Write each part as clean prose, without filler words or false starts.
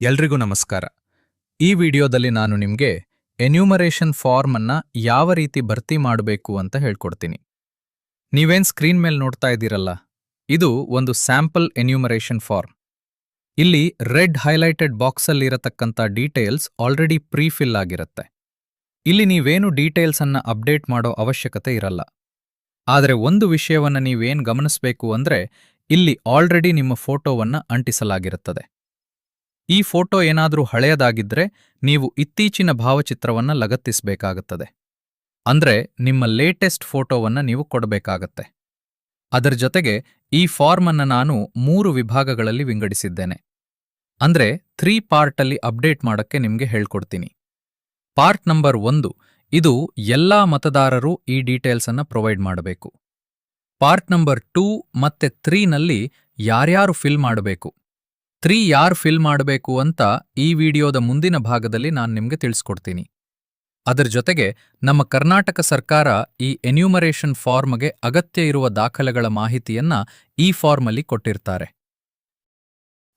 ಎಲ್ರಿಗೂ ನಮಸ್ಕಾರ. ಈ ವಿಡಿಯೋದಲ್ಲಿ ನಾನು ನಿಮಗೆ ಎನ್ಯೂಮರೇಷನ್ ಫಾರ್ಮ್ ಅನ್ನ ಯಾವ ರೀತಿ ಭರ್ತಿ ಮಾಡಬೇಕು ಅಂತ ಹೇಳ್ಕೊಡ್ತೀನಿ. ನೀವೇನ್ ಸ್ಕ್ರೀನ್ ಮೇಲೆ ನೋಡ್ತಾ ಇದ್ದೀರಲ್ಲ, ಇದು ಒಂದು ಸ್ಯಾಂಪಲ್ ಎನ್ಯೂಮರೇಷನ್ ಫಾರ್ಮ್. ಇಲ್ಲಿ ರೆಡ್ ಹೈಲೈಟೆಡ್ ಬಾಕ್ಸಲ್ಲಿರತಕ್ಕಂಥ ಡೀಟೇಲ್ಸ್ ಆಲ್ರೆಡಿ ಪ್ರೀಫಿಲ್ ಆಗಿರುತ್ತೆ. ಇಲ್ಲಿ ನೀವೇನು ಡೀಟೇಲ್ಸ್ ಅನ್ನ ಅಪ್ಡೇಟ್ ಮಾಡೋ ಅವಶ್ಯಕತೆ ಇರಲ್ಲ. ಆದರೆ ಒಂದು ವಿಷಯವನ್ನ ನೀವೇನ್ ಗಮನಿಸಬೇಕು ಅಂದ್ರೆ, ಇಲ್ಲಿ ಆಲ್ರೆಡಿ ನಿಮ್ಮ ಫೋಟೋವನ್ನ ಅಂಟಿಸಲಾಗಿರುತ್ತದೆ. ಈ ಫೋಟೋ ಏನಾದ್ರೂ ಹಳೆಯದಾಗಿದ್ರೆ ನೀವು ಇತ್ತೀಚಿನ ಭಾವಚಿತ್ರವನ್ನ ಲಗತ್ತಿಸಬೇಕಾಗುತ್ತದೆ. ಅಂದ್ರೆ ನಿಮ್ಮ ಲೇಟೆಸ್ಟ್ ಫೋಟೋವನ್ನ ನೀವು ಕೊಡಬೇಕಾಗತ್ತೆ. ಅದರ ಜೊತೆಗೆ ಈ ಫಾರ್ಮ್ ಅನ್ನ ನಾನು 3 ವಿಭಾಗಗಳಲ್ಲಿ ವಿಂಗಡಿಸಿದ್ದೇನೆ. ಅಂದ್ರೆ 3 ಪಾರ್ಟಲ್ಲಿ ಅಪ್ಡೇಟ್ ಮಾಡಕ್ಕೆ ನಿಮ್ಗೆ ಹೇಳ್ಕೊಡ್ತೀನಿ. ಪಾರ್ಟ್ ನಂಬರ್ 1, ಇದು ಎಲ್ಲಾ ಮತದಾರರು ಈ ಡೀಟೇಲ್ಸ್ ಅನ್ನ ಪ್ರೊವೈಡ್ ಮಾಡಬೇಕು. ಪಾರ್ಟ್ ನಂಬರ್ 2 ಮತ್ತೆ 3 ನಲ್ಲಿ ಯಾರ್ಯಾರು ಫಿಲ್ ಮಾಡಬೇಕು, 3 ಯಾರು ಫಿಲ್ ಮಾಡಬೇಕು ಅಂತ ಈ ವಿಡಿಯೋದ ಮುಂದಿನ ಭಾಗದಲ್ಲಿ ನಾನು ನಿಮಗೆ ತಿಳಿಸ್ಕೊಡ್ತೀನಿ. ಅದರ ಜೊತೆಗೆ ನಮ್ಮ ಕರ್ನಾಟಕ ಸರ್ಕಾರ ಈ ಎನ್ಯೂಮರೇಷನ್ ಫಾರ್ಮ್ಗೆ ಅಗತ್ಯ ಇರುವ ದಾಖಲೆಗಳ ಮಾಹಿತಿಯನ್ನ ಈ ಫಾರ್ಮಲ್ಲಿ ಕೊಟ್ಟಿರ್ತಾರೆ.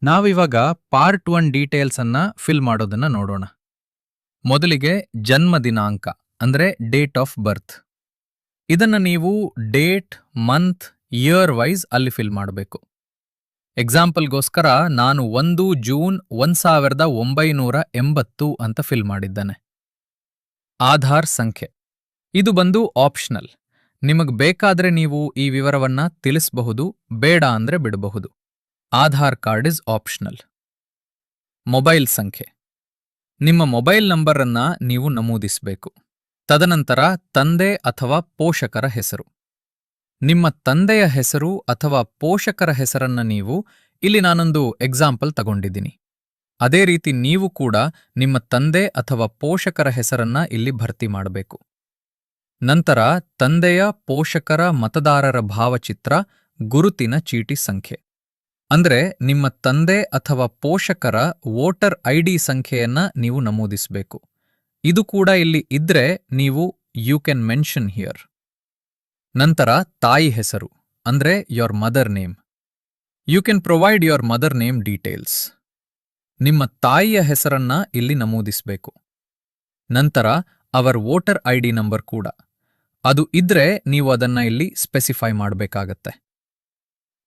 ನಾವಿವಾಗ ಪಾರ್ಟ್ 1 ಡೀಟೇಲ್ಸ್ ಅನ್ನ ಫಿಲ್ ಮಾಡೋದನ್ನ ನೋಡೋಣ. ಮೊದಲಿಗೆ ಜನ್ಮ ದಿನಾಂಕ ಅಂದ್ರೆ ಡೇಟ್ ಆಫ್ ಬರ್ತ್. ಇದನ್ನ ನೀವು ಡೇಟ್, ಮಂತ್, ಇಯರ್ ವೈಸ್ ಅಲ್ಲಿ ಫಿಲ್ ಮಾಡಬೇಕು. ಎಕ್ಸಾಂಪಲ್ಗೋಸ್ಕರ ನಾನು 1 ಜೂನ್ 1980 ಅಂತ ಫಿಲ್ ಮಾಡಿದ್ದಾನೆ. ಆಧಾರ್ ಸಂಖ್ಯೆ ಇದು ಬಂದು ಆಪ್ಷನಲ್. ನಿಮಗ್ ಬೇಕಾದ್ರೆ ನೀವು ಈ ವಿವರವನ್ನ ತಿಳಿಸಬಹುದು, ಬೇಡ ಅಂದ್ರೆ ಬಿಡಬಹುದು. Aadhaar card is optional. Mobile ಸಂಖ್ಯೆ, ನಿಮ್ಮ ಮೊಬೈಲ್ ನಂಬರ್ ಅನ್ನ ನೀವು ನಮೂದಿಸಬೇಕು. ತದನಂತರ ತಂದೆ ಅಥವಾ ಪೋಷಕರ ಹೆಸರು. ನಿಮ್ಮ ತಂದೆಯ ಹೆಸರು ಅಥವಾ ಪೋಷಕರ ಹೆಸರನ್ನ ನೀವು ಇಲ್ಲಿ ನಾನೊಂದು ಎಕ್ಸಾಂಪಲ್ ತಗೊಂಡಿದ್ದೀನಿ. ಅದೇ ರೀತಿ ನೀವು ಕೂಡ ನಿಮ್ಮ ತಂದೆ ಅಥವಾ ಪೋಷಕರ ಹೆಸರನ್ನ ಇಲ್ಲಿ ಭರ್ತಿ ಮಾಡಬೇಕು. ನಂತರ ತಂದೆಯ ಪೋಷಕರ ಮತದಾರರ ಭಾವಚಿತ್ರ, ಗುರುತಿನ ಚೀಟಿ ಸಂಖ್ಯೆ. ಅಂದ್ರೆ ನಿಮ್ಮ ತಂದೆ ಅಥವಾ ಪೋಷಕರ ವೋಟರ್ ಐಡಿ ಸಂಖ್ಯೆಯನ್ನ ನೀವು ನಮೂದಿಸಬೇಕು. ಇದು ಕೂಡ ಇಲ್ಲಿ ಇದ್ರೆ ನೀವು ಯು ಕ್ಯಾನ್ ಮೆನ್ಷನ್ ಹಿಯರ್. ನಂತರ ತಾಯಿ ಹೆಸರು ಅಂದ್ರೆ your mother name. You can provide your mother name details. ನಿಮ್ಮ ತಾಯಿಯ ಹೆಸರನ್ನ ಇಲ್ಲಿ ನಮೂದಿಸಬೇಕು. ನಂತರ ಅವರ್ ವೋಟರ್ ಐಡಿ ನಂಬರ್ ಕೂಡ, ಅದು ಇದ್ರೆ ನೀವು ಅದನ್ನ ಇಲ್ಲಿ ಸ್ಪೆಸಿಫೈ ಮಾಡಬೇಕಾಗತ್ತೆ.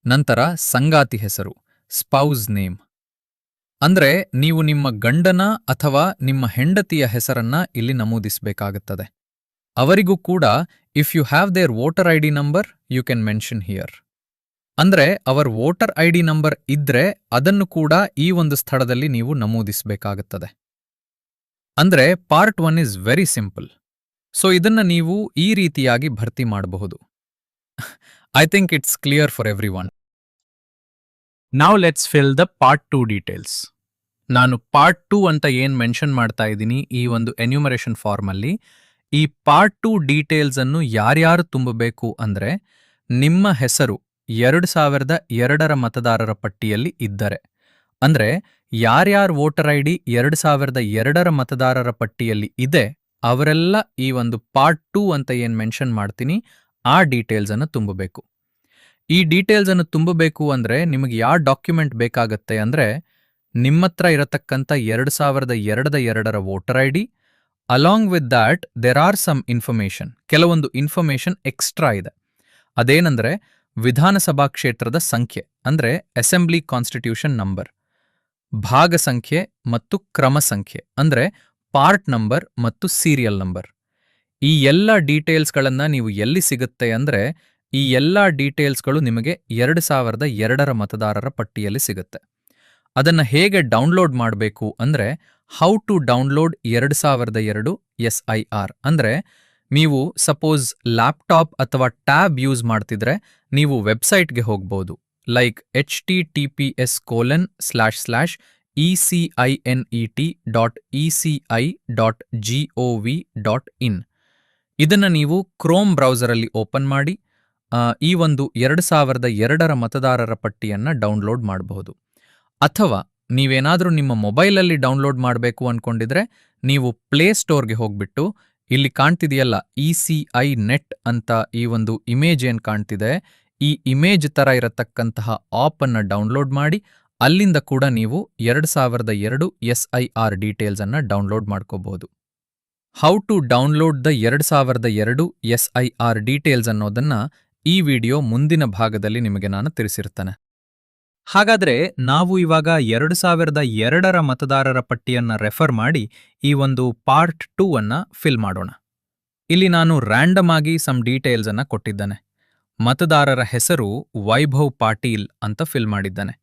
ನಂತರ ಸಂಗಾತಿ ಹೆಸರು, ಸ್ಪೌಸ್ ನೇಮ್. ಅಂದ್ರೆ ನೀವು ನಿಮ್ಮ ಗಂಡನ ಅಥವಾ ನಿಮ್ಮ ಹೆಂಡತಿಯ ಹೆಸರನ್ನ ಇಲ್ಲಿ ನಮೂದಿಸಬೇಕಾಗುತ್ತದೆ. ಅವರಿಗೂ ಕೂಡ if you have their voter ID number you can mention here. ಅಂದ್ರೆ ಅವರ್ ವೋಟರ್ ಐಡಿ ನಂಬರ್ ಇದ್ರೆ ಅದನ್ನು ಕೂಡ ಈ ಒಂದು ಸ್ಥಳದಲ್ಲಿ ನೀವು ನಮೂದಿಸಬೇಕಾಗುತ್ತದೆ. ಅಂದ್ರೆ part 1 is very simple. So ಇದನ್ನ ನೀವು ಈ ರೀತಿಯಾಗಿ ಭರ್ತಿ ಮಾಡಬಹುದು. I think it's clear for everyone. Now let's fill the part 2 details. ನಾನು ಪಾರ್ಟ್ 2 ಅಂತ ಏನ್ ಮೆನ್ಷನ್ ಮಾಡ್ತಾ ಇದ್ದೀನಿ ಈ ಒಂದು ಎನ್ಯೂಮರೇಷನ್ ಫಾರ್ಮ್ ಅಲ್ಲಿ, ಈ ಪಾರ್ಟ್ 2 ಡೀಟೇಲ್ಸ್ ಅನ್ನು ಯಾರ್ಯಾರು ತುಂಬಬೇಕು ಅಂದ್ರೆ, ನಿಮ್ಮ ಹೆಸರು 2002ರ ಮತದಾರರ ಪಟ್ಟಿಯಲ್ಲಿ ಇದ್ದರೆ, ಅಂದ್ರೆ ಯಾರ್ಯಾರು ವೋಟರ್ ಐಡಿ 2002ರ ಮತದಾರರ ಪಟ್ಟಿಯಲ್ಲಿ ಇದೆ ಅವರೆಲ್ಲ ಈ ಒಂದು ಪಾರ್ಟ್ 2 ಅಂತ ಏನ್ ಮೆನ್ಷನ್ ಮಾಡ್ತೀನಿ ಆ ಡೀಟೇಲ್ಸ್ ಅನ್ನು ತುಂಬಬೇಕು. ಈ ಡೀಟೇಲ್ಸ್ ಅನ್ನು ತುಂಬಬೇಕು ಅಂದ್ರೆ ನಿಮಗೆ ಯಾವ ಡಾಕ್ಯುಮೆಂಟ್ ಬೇಕಾಗತ್ತೆ ಅಂದ್ರೆ, ನಿಮ್ಮತ್ರ ಇರತಕ್ಕಂಥ 2002ರ voter ID, along with that there are some information, ಕೆಲವೊಂದು ಇನ್ಫಾರ್ಮೇಶನ್ ಎಕ್ಸ್ಟ್ರಾ ಇದೆ. ಅದೇನಂದ್ರೆ ವಿಧಾನಸಭಾ ಕ್ಷೇತ್ರದ ಸಂಖ್ಯೆ ಅಂದ್ರೆ ಅಸೆಂಬ್ಲಿ ಕಾನ್ಸ್ಟಿಟ್ಯೂಷನ್ ನಂಬರ್, ಭಾಗ ಸಂಖ್ಯೆ ಮತ್ತು ಕ್ರಮ ಸಂಖ್ಯೆ ಅಂದ್ರೆ ಪಾರ್ಟ್ ನಂಬರ್ ಮತ್ತು ಸೀರಿಯಲ್ ನಂಬರ್. ಈ ಎಲ್ಲ ಡೀಟೇಲ್ಸ್ಗಳನ್ನ ನೀವು ಎಲ್ಲಿ ಸಿಗುತ್ತೆ ಅಂದ್ರೆ, ಈ ಎಲ್ಲ ಡೀಟೇಲ್ಸ್ಗಳು ನಿಮಗೆ 2002ರ ಮತದಾರರ ಪಟ್ಟಿಯಲ್ಲಿ ಸಿಗುತ್ತೆ. ಅದನ್ನ ಹೇಗೆ ಡೌನ್ಲೋಡ್ ಮಾಡಬೇಕು ಅಂದ್ರೆ, ಹೌ ಟು ಡೌನ್ಲೋಡ್ 2002 SIR ಅಂದ್ರೆ, ನೀವು ಸಪೋಸ್ ಲ್ಯಾಪ್ಟಾಪ್ ಅಥವಾ ಟ್ಯಾಬ್ ಯೂಸ್ ಮಾಡ್ತಿದ್ರೆ ನೀವು ವೆಬ್ಸೈಟ್ಗೆ ಹೋಗ್ಬೋದು. Like https://ecinet.eci.gov.in. ಇದನ್ನ ನೀವು ಕ್ರೋಮ್ ಬ್ರೌಸರಲ್ಲಿ ಓಪನ್ ಮಾಡಿ ಈ ಒಂದು 2002ರ ಮತದಾರರ ಪಟ್ಟಿಯನ್ನ ಡೌನ್ಲೋಡ್ ಮಾಡಬಹುದು. ಅಥವಾ ನೀವೇನಾದ್ರೂ ನಿಮ್ಮ ಮೊಬೈಲಲ್ಲಿ ಡೌನ್ಲೋಡ್ ಮಾಡಬೇಕು ಅನ್ಕೊಂಡಿದ್ರೆ ನೀವು ಪ್ಲೇಸ್ಟೋರ್ಗೆ ಹೋಗ್ಬಿಟ್ಟು ಇಲ್ಲಿ ಕಾಣ್ತಿದೆಯಲ್ಲ ECI ನೆಟ್ ಅಂತ ಈ ಒಂದು ಇಮೇಜ್ ಏನ್ ಕಾಣ್ತಿದೆ, ಈ ಇಮೇಜ್ ತರ ಇರತಕ್ಕಂತಹ ಆಪ್ ಅನ್ನ ಡೌನ್ಲೋಡ್ ಮಾಡಿ ಅಲ್ಲಿಂದ ಕೂಡ ನೀವು 2002 SIR ಡೀಟೇಲ್ಸ್ ಅನ್ನ ಡೌನ್ಲೋಡ್ ಮಾಡ್ಕೋಬಹುದು. How to download the 2002 SIR details ಅನ್ನೋದನ್ನ ಈ ವಿಡಿಯೋ ಮುಂದಿನ ಭಾಗದಲ್ಲಿ ನಿಮಗೆ ನಾನು ತಿಳಿಸಿರ್ತೇನೆ. ಹಾಗಾದ್ರೆ ನಾವು ಇವಾಗ 2002ರ ಮತದಾರರ ಪಟ್ಟಿಯನ್ನ ರೆಫರ್ ಮಾಡಿ ಈ ಒಂದು ಪಾರ್ಟ್ 2 ಅನ್ನ ಫಿಲ್ ಮಾಡೋಣ. ಇಲ್ಲಿ ನಾನು ರ್ಯಾಂಡಮ್ ಆಗಿ ಸಮ್ ಡೀಟೇಲ್ಸ್ ಅನ್ನ ಕೊಟ್ಟಿದ್ದಾನೆ. ಮತದಾರರ ಹೆಸರು ವೈಭವ್ ಪಾಟೀಲ್ ಅಂತ ಫಿಲ್ ಮಾಡಿದ್ದಾನೆ.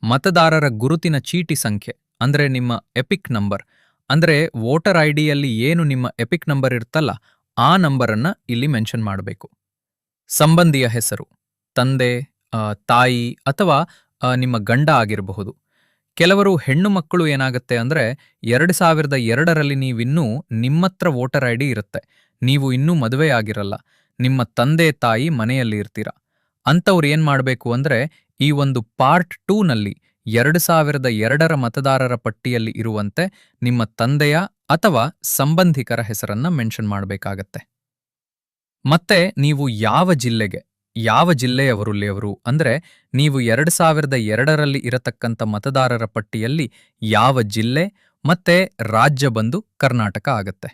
ಮತದಾರರ ಗುರುತಿನ ಚೀಟಿ ಸಂಖ್ಯೆ ಅಂದ್ರೆ ನಿಮ್ಮ ಎಪಿಕ್ ನಂಬರ್, ಅಂದ್ರೆ ವೋಟರ್ ಐಡಿಯಲ್ಲಿ ಏನು ನಿಮ್ಮ ಎಪಿಕ್ ನಂಬರ್ ಇರ್ತಲ್ಲ ಆ ನಂಬರನ್ನ ಇಲ್ಲಿ ಮೆನ್ಷನ್ ಮಾಡಬೇಕು. ಸಂಬಂಧಿಯ ಹೆಸರು ತಂದೆ, ತಾಯಿ ಅಥವಾ ನಿಮ್ಮ ಗಂಡ ಆಗಿರಬಹುದು. ಕೆಲವರು ಹೆಣ್ಣು ಮಕ್ಕಳು ಏನಾಗುತ್ತೆ ಅಂದ್ರೆ 2002ರಲ್ಲಿ ನೀವಿನ್ನೂ ನಿಮ್ಮತ್ರ ವೋಟರ್ ಐಡಿ ಇರುತ್ತೆ, ನೀವು ಇನ್ನೂ ಮದುವೆ ಆಗಿರಲ್ಲ, ನಿಮ್ಮ ತಂದೆ ತಾಯಿ ಮನೆಯಲ್ಲಿ ಇರ್ತೀರ. ಅಂಥವ್ರು ಏನ್ ಮಾಡಬೇಕು ಅಂದ್ರೆ ಈ ಒಂದು ಪಾರ್ಟ್ 2ನಲ್ಲಿ 2002ರ ಮತದಾರರ ಪಟ್ಟಿಯಲ್ಲಿ ಇರುವಂತೆ ನಿಮ್ಮ ತಂದೆಯ ಅಥವಾ ಸಂಬಂಧಿಕರ ಹೆಸರನ್ನ ಮೆನ್ಷನ್ ಮಾಡಬೇಕಾಗತ್ತೆ. ಮತ್ತೆ ನೀವು ಯಾವ ಜಿಲ್ಲೆಯವರುಲ್ಲಿಯವರು ಅಂದ್ರೆ ನೀವು 2002ರಲ್ಲಿ ಇರತಕ್ಕಂಥ ಮತದಾರರ ಪಟ್ಟಿಯಲ್ಲಿ ಯಾವ ಜಿಲ್ಲೆ ಮತ್ತೆ ರಾಜ್ಯ ಬಂದು ಕರ್ನಾಟಕ ಆಗತ್ತೆ.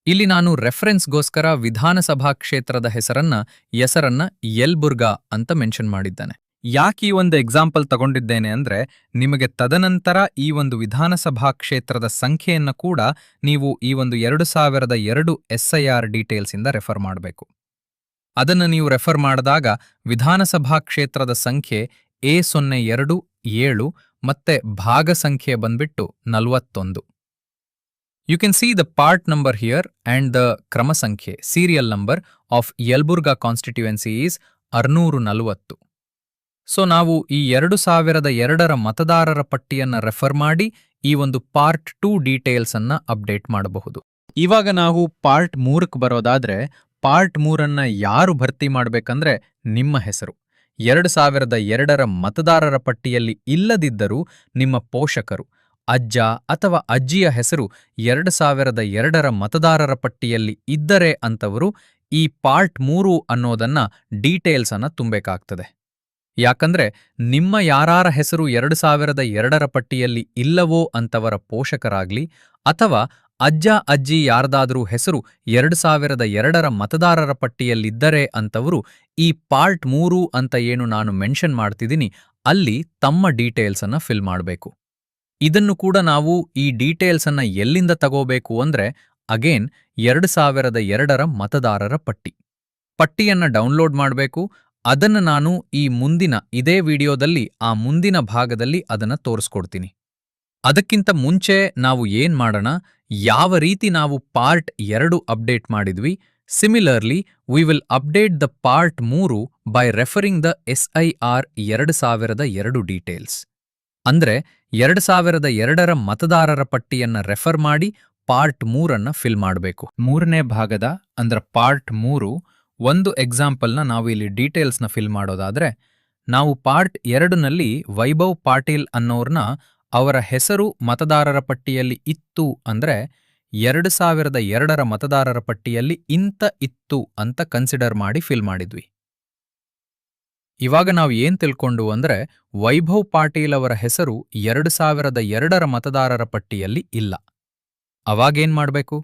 ಇಲ್ಲಿ ನಾನು ರೆಫರೆನ್ಸ್ಗೋಸ್ಕರ ವಿಧಾನಸಭಾ ಕ್ಷೇತ್ರದ ಹೆಸರನ್ನ ಯಲಬುರ್ಗಾ ಅಂತ ಮೆನ್ಷನ್ ಮಾಡಿದ್ದಾನೆ. ಯಾಕೆ ಈ ಒಂದು ಎಕ್ಸಾಂಪಲ್ ತಗೊಂಡಿದ್ದೇನೆ ಅಂದ್ರೆ ನಿಮಗೆ ತದನಂತರ ಈ ಒಂದು ವಿಧಾನಸಭಾ ಕ್ಷೇತ್ರದ ಸಂಖ್ಯೆಯನ್ನ ಕೂಡ ನೀವು ಈ ಒಂದು 2002 SIR ಡೀಟೇಲ್ಸ್ ಇಂದ ರೆಫರ್ ಮಾಡಬೇಕು. ಅದನ್ನು ನೀವು ರೆಫರ್ ಮಾಡಿದಾಗ ವಿಧಾನಸಭಾ ಕ್ಷೇತ್ರದ ಸಂಖ್ಯೆ A027 ಮತ್ತೆ ಭಾಗ ಸಂಖ್ಯೆ ಬಂದ್ಬಿಟ್ಟು 41. You can see the part number here and the ಕ್ರಮ ಸಂಖ್ಯೆ serial number of Yelburga constituency is 640. So ನಾವು ಈ 2002ರ ಮತದಾರರ ಪಟ್ಟಿಯನ್ನ ರೆಫರ್ ಮಾಡಿ ಈ ಒಂದು ಪಾರ್ಟ್ 2 ಡೀಟೇಲ್ಸ್ ಅನ್ನ ಅಪ್ಡೇಟ್ ಮಾಡಬಹುದು. ಇವಾಗ ನಾವು ಪಾರ್ಟ್ 3ಕ್ಕೆ ಬರೋದಾದ್ರೆ ಪಾರ್ಟ್ 3ಅನ್ನ ಯಾರು ಭರ್ತಿ ಮಾಡಬೇಕಂದ್ರೆ ನಿಮ್ಮ ಹೆಸರು 2002ರ ಮತದಾರರ ಪಟ್ಟಿಯಲ್ಲಿ ಇಲ್ಲದಿದ್ದರೂ ನಿಮ್ಮ ಪೋಷಕರು, ಅಜ್ಜ ಅಥವಾ ಅಜ್ಜಿಯ ಹೆಸರು 2002ರ ಮತದಾರರ ಪಟ್ಟಿಯಲ್ಲಿ ಇದ್ದರೆ ಅಂತವರು ಈ ಪಾರ್ಟ್ 3 ಅನ್ನೋದನ್ನ ಡೀಟೇಲ್ಸ್ ಅನ್ನ ತುಂಬಬೇಕಾಗ್ತದೆ. ಯಾಕಂದ್ರೆ ನಿಮ್ಮ ಯಾರಾರ ಹೆಸರು 2002ರ ಪಟ್ಟಿಯಲ್ಲಿ ಇಲ್ಲವೋ ಅಂತವರ ಪೋಷಕರಾಗ್ಲಿ ಅಥವಾ ಅಜ್ಜ ಅಜ್ಜಿ ಯಾರ್ದಾದ್ರೂ ಹೆಸರು 2002ರ ಮತದಾರರ ಪಟ್ಟಿಯಲ್ಲಿದ್ದರೆ ಅಂತವರು ಈ ಪಾರ್ಟ್ 3 ಅಂತ ಏನು ನಾನು ಮೆನ್ಷನ್ ಮಾಡ್ತಿದ್ದೀನಿ ಅಲ್ಲಿ ತಮ್ಮ ಡೀಟೇಲ್ಸ್ ಅನ್ನ ಫಿಲ್ ಮಾಡಬೇಕು. ಇದನ್ನು ಕೂಡ ನಾವು ಈ ಡೀಟೇಲ್ಸ್ ಅನ್ನ ಎಲ್ಲಿಂದ ತಗೋಬೇಕು ಅಂದ್ರೆ ಅಗೇನ್ 2002ರ ಮತದಾರರ ಪಟ್ಟಿಯನ್ನ ಡೌನ್ಲೋಡ್ ಮಾಡಬೇಕು. ಅದನ್ನು ನಾನು ಇದೇ ವಿಡಿಯೋದಲ್ಲಿ ಆ ಮುಂದಿನ ಭಾಗದಲ್ಲಿ ಅದನ್ನ ತೋರಿಸ್ಕೊಡ್ತೀನಿ. ಅದಕ್ಕಿಂತ ಮುಂಚೆ ನಾವು ಏನ್ ಮಾಡೋಣ, ಯಾವ ರೀತಿ ನಾವು ಪಾರ್ಟ್ 2 ಅಪ್ಡೇಟ್ ಮಾಡಿದ್ವಿ, similarly we will update the part 3 by referring the SIR 2002 details. ಅಂದ್ರೆ 2002ರ ಮತದಾರರ ಪಟ್ಟಿಯನ್ನ ರೆಫರ್ ಮಾಡಿ ಪಾರ್ಟ್ 3ಅನ್ನ ಫಿಲ್ ಮಾಡಬೇಕು. 3ನೇ ಭಾಗದ ಅಂದ್ರೆ ಪಾರ್ಟ್ 3 ಒಂದು ಎಕ್ಸಾಂಪಲ್ನ ನಾವು ಇಲ್ಲಿ ಡೀಟೇಲ್ಸ್ನ ಫಿಲ್ ಮಾಡೋದಾದ್ರೆ ನಾವು ಪಾರ್ಟ್ 2ನಲ್ಲಿ ವೈಭವ್ ಪಾಟೀಲ್ ಅನ್ನೋರ್ನ ಅವರ ಹೆಸರು ಮತದಾರರ ಪಟ್ಟಿಯಲ್ಲಿ ಇತ್ತು ಅಂದ್ರೆ 2002ರ ಮತದಾರರ ಪಟ್ಟಿಯಲ್ಲಿ ಇತ್ತು ಅಂತ ಕನ್ಸಿಡರ್ ಮಾಡಿ ಫಿಲ್ ಮಾಡಿದ್ವಿ. ಇವಾಗ ನಾವು ಏನ್ ತಿಳ್ಕೊಂಡು ಅಂದ್ರೆ ವೈಭವ್ ಪಾಟೀಲ್ ಅವರ ಹೆಸರು 2002ರ ಮತದಾರರ ಪಟ್ಟಿಯಲ್ಲಿ ಇಲ್ಲ. ಅವಾಗೇನ್ ಮಾಡ್ಬೇಕು?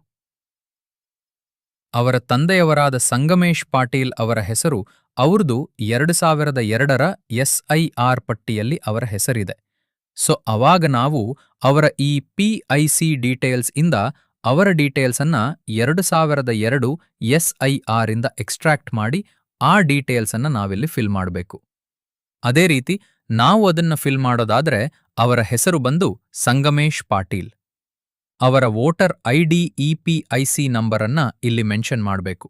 ಅವರ ತಂದೆಯವರಾದ ಸಂಗಮೇಶ್ ಪಾಟೀಲ್ ಅವರ ಹೆಸರು ಅವ್ರದು 2002ರ SIR ಪಟ್ಟಿಯಲ್ಲಿ ಅವರ ಹೆಸರಿದೆ. ಸೊ ಅವಾಗ ನಾವು ಅವರ ಈ PIC ಡೀಟೇಲ್ಸ್ ಇಂದ ಅವರ ಡೀಟೇಲ್ಸ್ ಅನ್ನ 2002 SIR ಇಂದ ಎಕ್ಸ್ಟ್ರಾಕ್ಟ್ ಮಾಡಿ ಆ ಡೀಟೇಲ್ಸ್ ಅನ್ನ ನಾವಿಲ್ಲಿ ಫಿಲ್ ಮಾಡಬೇಕು. ಅದೇ ರೀತಿ ನಾವು ಅದನ್ನ ಫಿಲ್ ಮಾಡೋದಾದ್ರೆ ಅವರ ಹೆಸರು ಬಂದು ಸಂಗಮೇಶ್ ಪಾಟೀಲ್. ಅವರ ವೋಟರ್ ID EPIC ನಂಬರನ್ನ ಇಲ್ಲಿ ಮೆನ್ಷನ್ ಮಾಡಬೇಕು.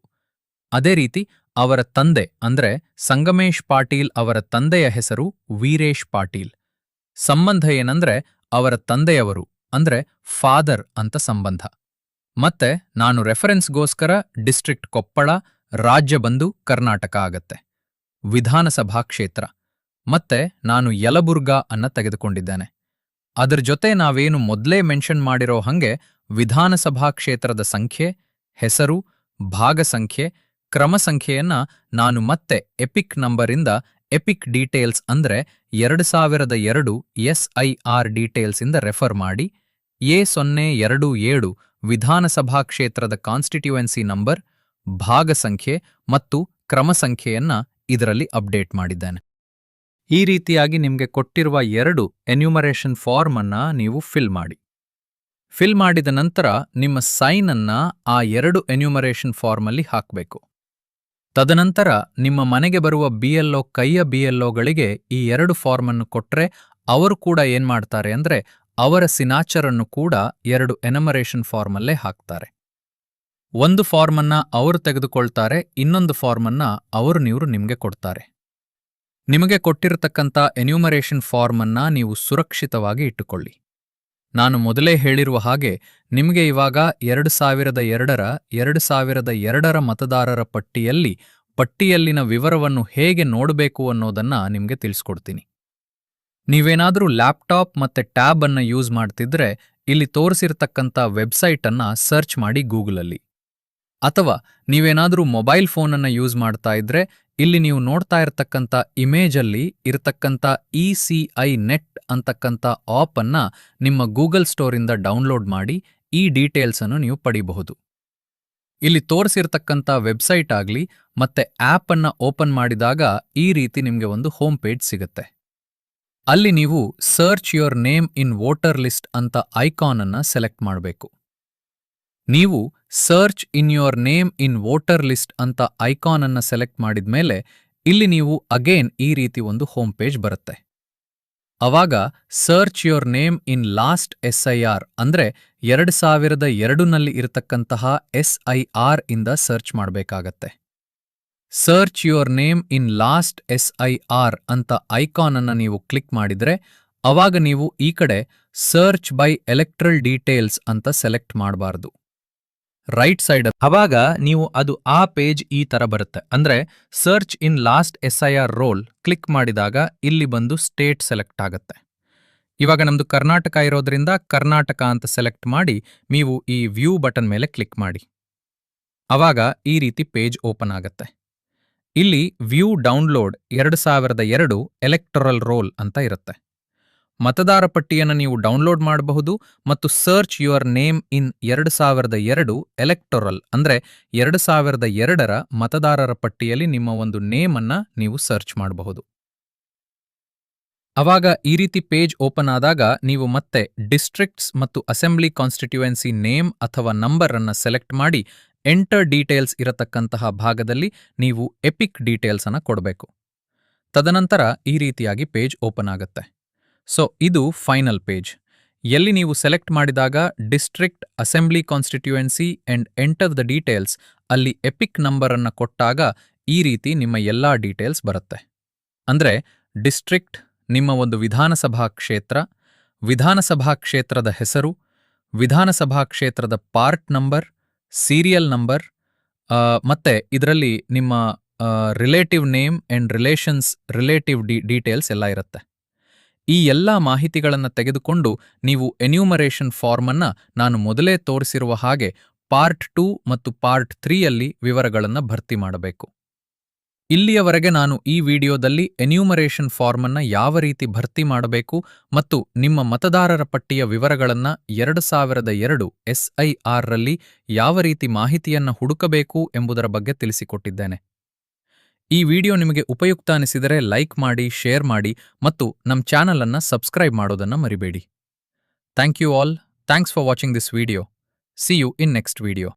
ಅದೇ ರೀತಿ ಅವರ ತಂದೆ ಅಂದ್ರೆ ಸಂಗಮೇಶ್ ಪಾಟೀಲ್ ಅವರ ತಂದೆಯ ಹೆಸರು ವೀರೇಶ್ ಪಾಟೀಲ್. ಸಂಬಂಧ ಏನಂದ್ರೆ ಅವರ ತಂದೆಯವರು ಅಂದ್ರೆ ಫಾದರ್ ಅಂತ ಸಂಬಂಧ. ಮತ್ತೆ ನಾನು ರೆಫರೆನ್ಸ್ಗೋಸ್ಕರ ಡಿಸ್ಟ್ರಿಕ್ಟ್ ಕೊಪ್ಪಳ, ರಾಜ್ಯ ಬಂದು ಕರ್ನಾಟಕ ಆಗತ್ತೆ. ವಿಧಾನಸಭಾ ಕ್ಷೇತ್ರ ಮತ್ತೆ ನಾನು ಯಲಬುರ್ಗಾ ಅನ್ನ ತೆಗೆದುಕೊಂಡಿದ್ದೇನೆ. ಅದರ ಜೊತೆ ನಾವೇನು ಮೊದಲೇ ಮೆನ್ಷನ್ ಮಾಡಿರೋ ಹಂಗೆ ವಿಧಾನಸಭಾ ಕ್ಷೇತ್ರದ ಸಂಖ್ಯೆ, ಹೆಸರು, ಭಾಗ ಸಂಖ್ಯೆ, ಕ್ರಮ ಸಂಖ್ಯೆಯನ್ನ ನಾನು ಮತ್ತೆ ಎಪಿಕ್ ನಂಬರಿಂದ ಎಪಿಕ್ ಡೀಟೇಲ್ಸ್ ಅಂದ್ರೆ 2002 SIR ಡೀಟೇಲ್ಸ್ ಇಂದ ರೆಫರ್ ಮಾಡಿ A027 ವಿಧಾನಸಭಾ ಕ್ಷೇತ್ರದ ಕಾನ್ಸ್ಟಿಟ್ಯೂಯೆನ್ಸಿ ನಂಬರ್, ಭಾಗ ಸಂಖ್ಯೆ ಮತ್ತು ಕ್ರಮ ಸಂಖ್ಯೆಯನ್ನ ಇದರಲ್ಲಿ ಅಪ್ಡೇಟ್ ಮಾಡಿದ್ದೇನೆ. ಈ ರೀತಿಯಾಗಿ ನಿಮಗೆ ಕೊಟ್ಟಿರುವ 2 ಎನ್ಯುಮರೇಷನ್ ಫಾರ್ಮ್ ಅನ್ನ ನೀವು ಫಿಲ್ ಮಾಡಿ. ಫಿಲ್ ಮಾಡಿದ ನಂತರ ನಿಮ್ಮ ಸೈನ್ ಅನ್ನ ಆ 2 ಎನ್ಯುಮರೇಷನ್ ಫಾರ್ಮ್ ಅಲ್ಲಿ ಹಾಕಬೇಕು. ತದನಂತರ ನಿಮ್ಮ ಮನೆಗೆ ಬರುವ BLO ಕೈಯ BLOಗಳಿಗೆ ಈ 2 ಫಾರ್ಮ್ ಅನ್ನು ಕೊಟ್ರೆ ಅವರು ಕೂಡ ಏನ್ ಮಾಡ್ತಾರೆ ಅಂದ್ರೆ ಅವರ ಸಿಗ್ನೇಚರ್ ಅನ್ನು ಕೂಡ 2 ಎನ್ಯುಮರೇಷನ್ ಫಾರ್ಮ್ ಅಲ್ಲೇ ಹಾಕ್ತಾರೆ. ಒಂದು ಫಾರ್ಮ್ ಅನ್ನ ಅವರು ತೆಗೆದುಕೊಳ್ತಾರೆ, ಇನ್ನೊಂದು ಫಾರ್ಮ್ ಅನ್ನ ನೀವು ನಿಮಗೆ ಕೊಡ್ತಾರೆ. ನಿಮಗೆ ಕೊಟ್ಟಿರತಕ್ಕಂಥ ಎನ್ಯುಮರೇಷನ್ ಫಾರ್ಮ್ ಅನ್ನ ನೀವು ಸುರಕ್ಷಿತವಾಗಿ ಇಟ್ಟುಕೊಳ್ಳಿ. ನಾನು ಮೊದಲೇ ಹೇಳಿರುವ ಹಾಗೆ ನಿಮಗೆ ಇವಾಗ 2002ರ ಮತದಾರರ ಪಟ್ಟಿಯಲ್ಲಿನ ವಿವರವನ್ನು ಹೇಗೆ ನೋಡಬೇಕು ಅನ್ನೋದನ್ನ ನಿಮಗೆ ತಿಳಿಸ್ಕೊಡ್ತೀನಿ. ನೀವೇನಾದರೂ ಲ್ಯಾಪ್ಟಾಪ್ ಮತ್ತೆ ಟ್ಯಾಬ್ ಅನ್ನ ಯೂಸ್ ಮಾಡ್ತಿದ್ರೆ ಇಲ್ಲಿ ತೋರಿಸಿರ್ತಕ್ಕಂಥ ವೆಬ್ಸೈಟ್ ಅನ್ನ ಸರ್ಚ್ ಮಾಡಿ ಗೂಗಲಲ್ಲಿ. ಅಥವಾ ನೀವೇನಾದರೂ ಮೊಬೈಲ್ ಫೋನ್ ಅನ್ನ ಯೂಸ್ ಮಾಡ್ತಾ ಇದ್ರೆ ಇಲ್ಲಿ ನೀವು ನೋಡ್ತಾ ಇರತಕ್ಕಂಥ ಇಮೇಜಲ್ಲಿ ಇರತಕ್ಕಂಥ ECI ನೆಟ್ ಅಂತಕ್ಕಂಥ ಆಪ್ ಅನ್ನ ನಿಮ್ಮ ಗೂಗಲ್ ಸ್ಟೋರಿಂದ ಡೌನ್ಲೋಡ್ ಮಾಡಿ ಈ ಡೀಟೇಲ್ಸ್ ಅನ್ನು ನೀವು ಪಡಿಬಹುದು. ಇಲ್ಲಿ ತೋರಿಸಿರ್ತಕ್ಕಂಥ ವೆಬ್ಸೈಟ್ ಆಗಲಿ ಮತ್ತೆ ಆಪ್ ಅನ್ನ ಓಪನ್ ಮಾಡಿದಾಗ ಈ ರೀತಿ ನಿಮಗೆ ಒಂದು ಹೋಮ್ ಪೇಜ್ ಸಿಗುತ್ತೆ. ಅಲ್ಲಿ ನೀವು search your name in voter list ಅಂತ ಐಕಾನ್ ಅನ್ನ ಸೆಲೆಕ್ಟ್ ಮಾಡಬೇಕು. ನೀವು search in your name in voter list ಅಂತ ಐಕಾನ್ ಅನ್ನ ಸೆಲೆಕ್ಟ್ ಮಾಡಿದ್ಮೇಲೆ ಇಲ್ಲಿ ನೀವು ಅಗೇನ್ ಈ ರೀತಿ ಒಂದು ಹೋಮ್ ಪೇಜ್ ಬರುತ್ತೆ. ಅವಾಗ search your name in last SIR ಅಂದ್ರೆ 2002ನಲ್ಲಿ ಇರತಕ್ಕಂತಹ SIR ಇಂದ ಸರ್ಚ್ ಮಾಡಬೇಕಾಗತ್ತೆ. Search your name in last SIR ಅಂತ ಐಕಾನ್ ಅನ್ನ ನೀವು ಕ್ಲಿಕ್ ಮಾಡಿದ್ರೆ ಅವಾಗ ನೀವು ಈ ಕಡೆ ಸರ್ಚ್ ಬೈ ಎಲೆಕ್ಟ್ರಲ್ ಡೀಟೇಲ್ಸ್ ಅಂತ ಸೆಲೆಕ್ಟ್ ಮಾಡಬಾರ್ದು. ರೈಟ್ ಸೈಡ್ ಅವಾಗ ನೀವು ಅದು ಆ ಪೇಜ್ ಈ ತರ ಬರುತ್ತೆ. ಅಂದ್ರೆ search in last SIR roll click ಮಾಡಿದಾಗ ಇಲ್ಲಿ ಬಂದು ಸ್ಟೇಟ್ ಸೆಲೆಕ್ಟ್ ಆಗತ್ತೆ. ಇವಾಗ ನಮ್ದು ಕರ್ನಾಟಕ ಇರೋದ್ರಿಂದ ಕರ್ನಾಟಕ ಅಂತ ಸೆಲೆಕ್ಟ್ ಮಾಡಿ ನೀವು ಈ ವ್ಯೂ ಬಟನ್ ಮೇಲೆ ಕ್ಲಿಕ್ ಮಾಡಿ. ಅವಾಗ ಈ ರೀತಿ ಪೇಜ್ ಓಪನ್ ಆಗತ್ತೆ. ಇಲ್ಲಿ ವ್ಯೂ ಡೌನ್ಲೋಡ್ 2002 ಎಲೆಕ್ಟರಲ್ ರೋಲ್ ಅಂತ ಇರುತ್ತೆ. ಮತದಾರ ಪಟ್ಟಿಯನ್ನು ನೀವು ಡೌನ್ಲೋಡ್ ಮಾಡಬಹುದು ಮತ್ತು search your name in 2002 electoral ಅಂದ್ರೆ 2002ರ ಮತದಾರರ ಪಟ್ಟಿಯಲ್ಲಿ ನಿಮ್ಮ ಒಂದು ನೇಮ್ ಅನ್ನ ನೀವು ಸರ್ಚ್ ಮಾಡಬಹುದು. ಅವಾಗ ಈ ರೀತಿ ಪೇಜ್ ಓಪನ್ ಆದಾಗ ನೀವು ಮತ್ತೆ ಡಿಸ್ಟ್ರಿಕ್ಟ್ಸ್ ಮತ್ತು ಅಸೆಂಬ್ಲಿ ಕಾನ್ಸ್ಟಿಟ್ಯೂಯೆನ್ಸಿ ನೇಮ್ ಅಥವಾ ನಂಬರ್ ಅನ್ನ ಸೆಲೆಕ್ಟ್ ಮಾಡಿ ಎಂಟರ್ ಡೀಟೇಲ್ಸ್ ಇರತಕ್ಕಂತಹ ಭಾಗದಲ್ಲಿ ನೀವು ಎಪಿಕ್ ಡೀಟೇಲ್ಸ್ ಅನ್ನ ಕೊಡಬೇಕು. ತದನಂತರ ಈ ರೀತಿಯಾಗಿ ಪೇಜ್ ಓಪನ್ ಆಗುತ್ತೆ. ಸೊ ಇದು ಫೈನಲ್ ಪೇಜ್. ಎಲ್ಲಿ ನೀವು ಸೆಲೆಕ್ಟ್ ಮಾಡಿದಾಗ district, assembly constituency and enter the details ಅಲ್ಲಿ ಎಪಿಕ್ ನಂಬರ್ ಅನ್ನ ಕೊಟ್ಟಾಗ ಈ ರೀತಿ ನಿಮ್ಮ ಎಲ್ಲಾ ಡೀಟೇಲ್ಸ್ ಬರುತ್ತೆ. ಅಂದ್ರೆ ಡಿಸ್ಟ್ರಿಕ್ಟ್, ನಿಮ್ಮ ಒಂದು ವಿಧಾನಸಭಾ ಕ್ಷೇತ್ರ, ವಿಧಾನಸಭಾ ಕ್ಷೇತ್ರದ ಹೆಸರು, ವಿಧಾನಸಭಾ ಕ್ಷೇತ್ರದ ಪಾರ್ಟ್ ನಂಬರ್, ಸೀರಿಯಲ್ ನಂಬರ್, ಮತ್ತೆ ಇದರಲ್ಲಿ ನಿಮ್ಮ relative name and relative details ಎಲ್ಲ ಇರುತ್ತೆ. ಈ ಎಲ್ಲ ಮಾಹಿತಿಗಳನ್ನು ತೆಗೆದುಕೊಂಡು ನೀವು ಎನ್ಯುಮರೇಷನ್ ಫಾರ್ಮ್ ಅನ್ನ ನಾನು ಮೊದಲೇ ತೋರಿಸಿರುವ ಹಾಗೆ ಪಾರ್ಟ್ 2 ಮತ್ತು ಪಾರ್ಟ್ 3ಯಲ್ಲಿ ವಿವರಗಳನ್ನು ಭರ್ತಿ ಮಾಡಬೇಕು. ಇಲ್ಲಿಯವರೆಗೆ ನಾನು ಈ ವಿಡಿಯೋದಲ್ಲಿ ಎನ್ಯುಮರೇಷನ್ ಫಾರ್ಮ್ ಅನ್ನ ಯಾವ ರೀತಿ ಭರ್ತಿ ಮಾಡಬೇಕು ಮತ್ತು ನಿಮ್ಮ ಮತದಾರರ ಪಟ್ಟಿಯ ವಿವರಗಳನ್ನು 2002 SIR ರಲ್ಲಿ ಯಾವ ರೀತಿ ಮಾಹಿತಿಯನ್ನ ಹುಡುಕಬೇಕು ಎಂಬುದರ ಬಗ್ಗೆ ತಿಳಿಸಿಕೊಟ್ಟಿದ್ದೇನೆ. ಈ ವಿಡಿಯೋ ನಿಮಗೆ ಉಪಯುಕ್ತ ಅನಿಸಿದರೆ ಲೈಕ್ ಮಾಡಿ, ಶೇರ್ ಮಾಡಿ ಮತ್ತು ನಮ್ಮ ಚಾನಲ್ ಅನ್ನ ಸಬ್ಸ್ಕ್ರೈಬ್ ಮಾಡೋದನ್ನ ಮರಿಬೇಡಿ. Thank you all. Thanks for watching this video. See you in next video.